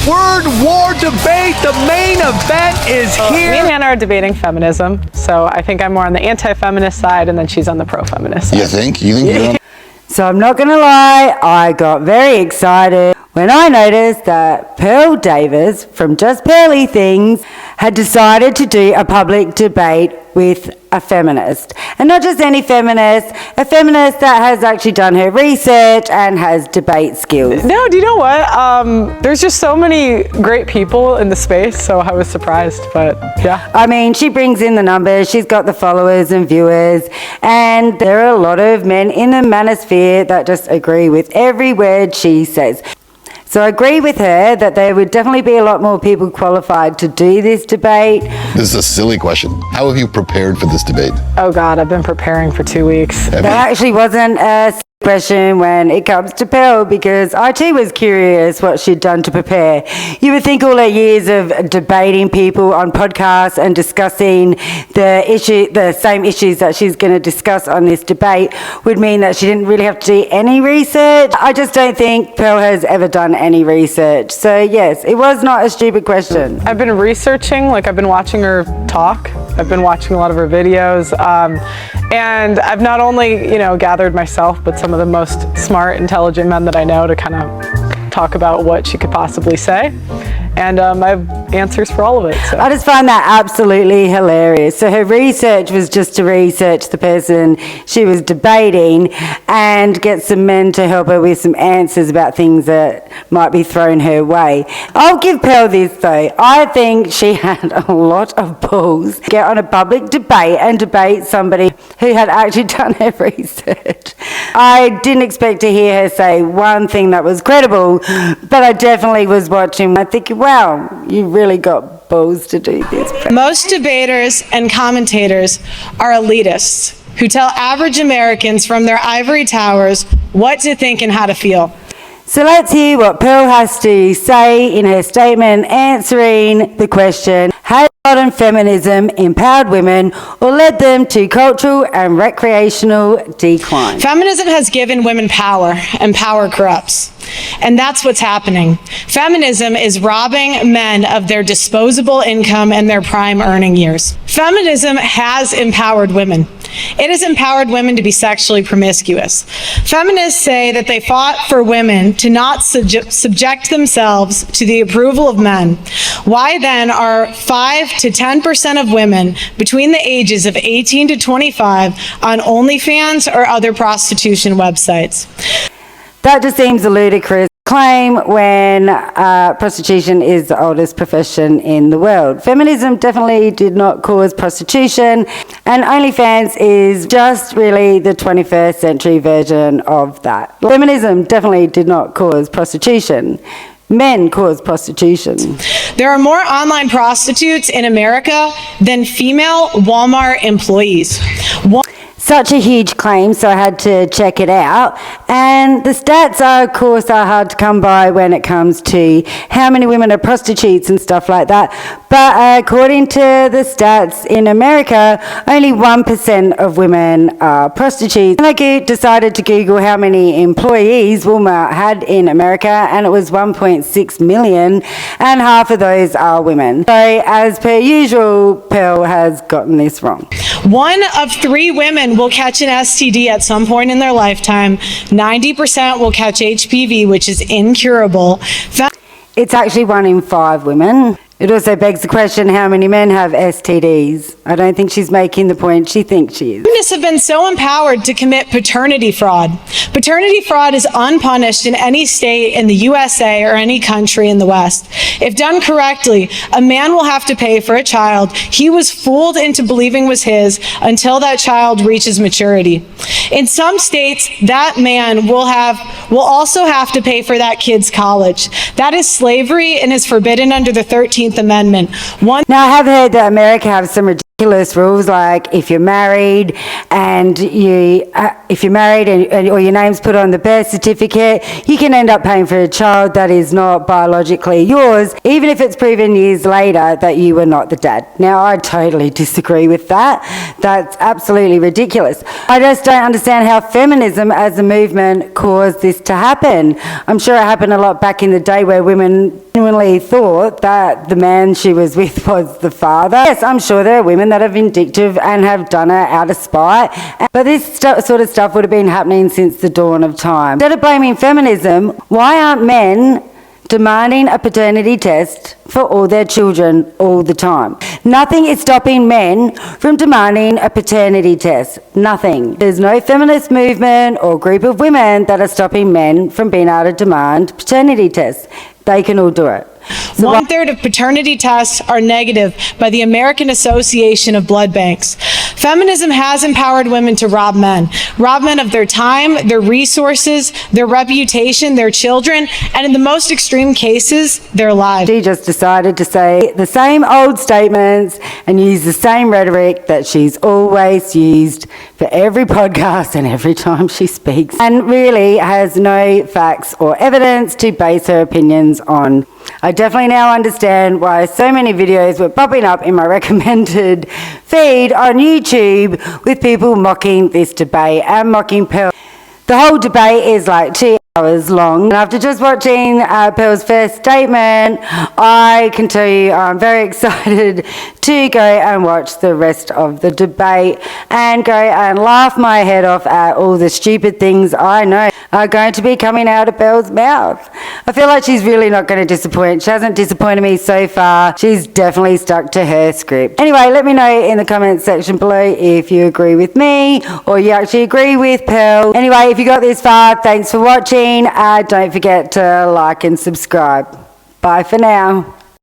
word war debate. The main event is here. Me and Hannah are debating feminism, so I think I'm more on the anti-feminist side, and then she's on the pro-feminist side. You think you're on? So I'm not going to lie, I got very excited when I noticed that Pearl Davis from Just Pearly Things had decided to do a public debate with a feminist. And not just any feminist, a feminist that has actually done her research and has debate skills. No, do you know what? There's just so many great people in the space, so I was surprised, but yeah. I mean, she brings in the numbers, she's got the followers and viewers, and there are a lot of men in the manosphere that just agree with every word she says. So I agree with her that there would definitely be a lot more people qualified to do this debate. This is a silly question. How have you prepared for this debate? Oh God, I've been preparing for 2 weeks. That actually wasn't a question when it comes to Pearl, because I too was curious what she'd done to prepare. You would think all her years of debating people on podcasts and discussing the same issues that she's going to discuss on this debate would mean that she didn't really have to do any research. I just don't think Pearl has ever done any research. So yes, it was not a stupid question. I've been researching, I've been watching her talk. I've been watching a lot of her videos, and I've not only, gathered myself, but some of the most smart, intelligent men that I know to kind of talk about what she could possibly say. And I have answers for all of it. So. I just find that absolutely hilarious. So her research was just to research the person she was debating and get some men to help her with some answers about things that might be thrown her way. I'll give Pearl this though. I think she had a lot of balls to get on a public debate and debate somebody who had actually done her research. I didn't expect to hear her say one thing that was credible, but I definitely was watching. I think, wow, you really got balls to do this. Most debaters and commentators are elitists who tell average Americans from their ivory towers what to think and how to feel. So let's hear what Pearl has to say in her statement answering the question, has modern feminism empowered women or led them to cultural and recreational decline? Feminism has given women power, and power corrupts. And that's what's happening. Feminism is robbing men of their disposable income and their prime earning years. Feminism has empowered women. It has empowered women to be sexually promiscuous. Feminists say that they fought for women to not subject themselves to the approval of men. Why then are 5 to 10% of women between the ages of 18 to 25 on OnlyFans or other prostitution websites? That just seems a ludicrous claim when prostitution is the oldest profession in the world. Feminism definitely did not cause prostitution, and OnlyFans is just really the 21st century version of that. Feminism definitely did not cause prostitution. Men cause prostitution. There are more online prostitutes in America than female Walmart employees. Such a huge claim, so I had to check it out. And the stats are, of course, hard to come by when it comes to how many women are prostitutes and stuff like that. But according to the stats in America, only 1% of women are prostitutes. And I decided to Google how many employees Walmart had in America, and it was 1.6 million, and half of those are women. So as per usual, Pearl has gotten this wrong. 1 of 3 women will catch an STD at some point in their lifetime. 90% will catch HPV, which is incurable. It's actually 1 in 5 women. It also begs the question, how many men have STDs? I don't think she's making the point she thinks she is. Feminists have been so empowered to commit paternity fraud. Paternity fraud is unpunished in any state in the USA or any country in the West. If done correctly, a man will have to pay for a child he was fooled into believing was his until that child reaches maturity. In some states, that man will also have to pay for that kid's college. That is slavery and is forbidden under the 13th Amendment. Now, I have heard that America have some ridiculous rules, like if you're married and or your name's put on the birth certificate, you can end up paying for a child that is not biologically yours, even if it's proven years later that you were not the dad. Now, I totally disagree with that. That's absolutely ridiculous. I just don't understand how feminism as a movement caused this to happen. I'm sure it happened a lot back in the day where women genuinely thought that the man she was with was the father. Yes, I'm sure there are women that are vindictive and have done it out of spite, but this sort of stuff would have been happening since the dawn of time. Instead of blaming feminism, why aren't men demanding a paternity test for all their children all the time? Nothing is stopping men from demanding a paternity test. Nothing. There's no feminist movement or group of women that are stopping men from being able to demand paternity tests. They can all do it. So 1/3 of paternity tests are negative by the American Association of Blood Banks. Feminism has empowered women to rob men of their time, their resources, their reputation, their children, and in the most extreme cases, their lives. she just decided to say the same old statements and use the same rhetoric that she's always used for every podcast and every time she speaks, and really has no facts or evidence to base her opinions on. I definitely now understand why so many videos were popping up in my recommended feed on YouTube with people mocking this debate and mocking Pearl. The whole debate is like 2 hours long. And after just watching Pearl's first statement, I can tell you I'm very excited to go and watch the rest of the debate and go and laugh my head off at all the stupid things I know are going to be coming out of Pearl's mouth. I feel like she's really not going to disappoint. She hasn't disappointed me so far. She's definitely stuck to her script. Anyway, let me know in the comments section below if you agree with me or you actually agree with Pearl. Anyway, if you got this far, thanks for watching. Don't forget to like and subscribe. Bye for now.